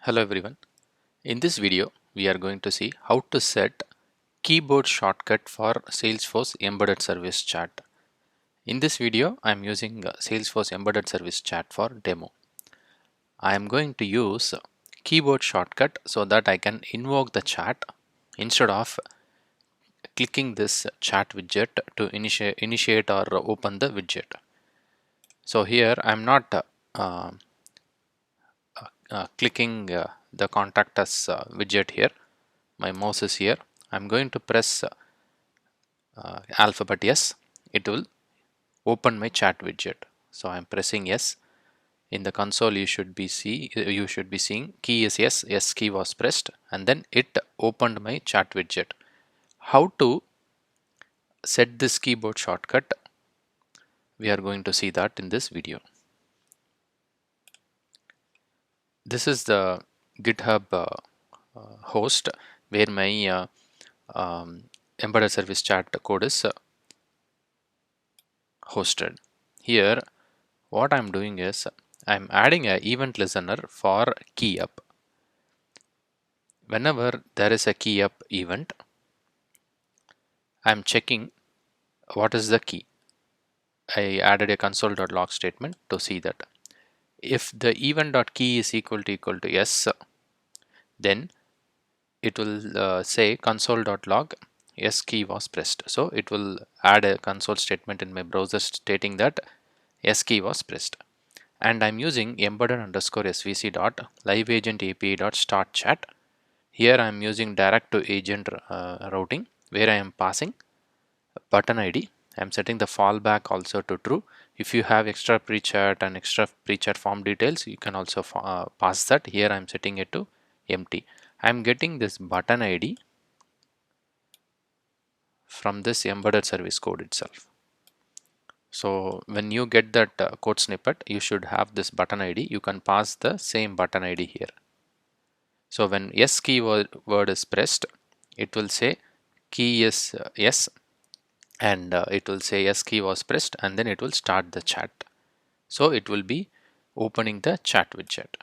Hello everyone. In this video, we are going to see how to set keyboard shortcut for Salesforce Embedded Service Chat. In this video, I am using Salesforce Embedded Service Chat for demo. I am going to use keyboard shortcut so that I can invoke the chat instead of clicking this chat widget to initiate or open the widget. So here I am not clicking the contact us widget here. My mouse is here. I'm going to press alphabet S. It will open my chat widget. So I'm pressing yes. In the console you should be seeing key is yes, yes key was pressed, and then it opened my chat widget. How to set this keyboard shortcut? We are going to see that in this video. This is the GitHub host where my embedded service chat code is hosted. Here what I'm doing is I'm adding an event listener for key up. Whenever there is a key up event, I'm checking what is the key. I added a console.log statement to see that. If the event.key is equal to yes, then it will say console.log yes key was pressed. So it will add a console statement in my browser stating that yes key was pressed. And I'm using embedded underscore svc dot live agent API dot start chat. Here I'm using direct to agent routing where I am passing button ID. I'm setting the fallback also to true. If you have extra pre-chat and extra pre-chat form details, you can also pass that. Here I'm setting it to empty. I'm getting this button ID from this embedded service code itself. So when you get that code snippet, you should have this button ID. You can pass the same button ID here. So when yes keyword is pressed, it will say key is yes, and it will say yes key was pressed, and then it will start the chat. So it will be opening the chat widget.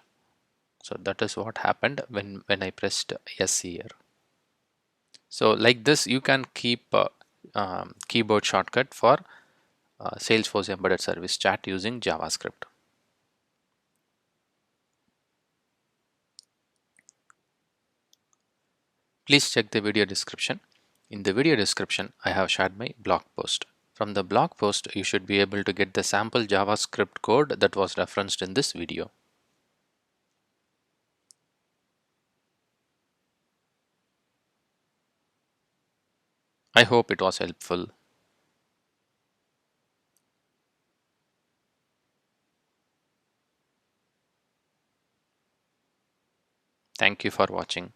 So that is what happened when I pressed yes here. So like this you can keep keyboard shortcut for Salesforce Embedded Service Chat using JavaScript. Please check the video description. In the video description, I have shared my blog post. From the blog post, you should be able to get the sample JavaScript code that was referenced in this video. I hope it was helpful. Thank you for watching.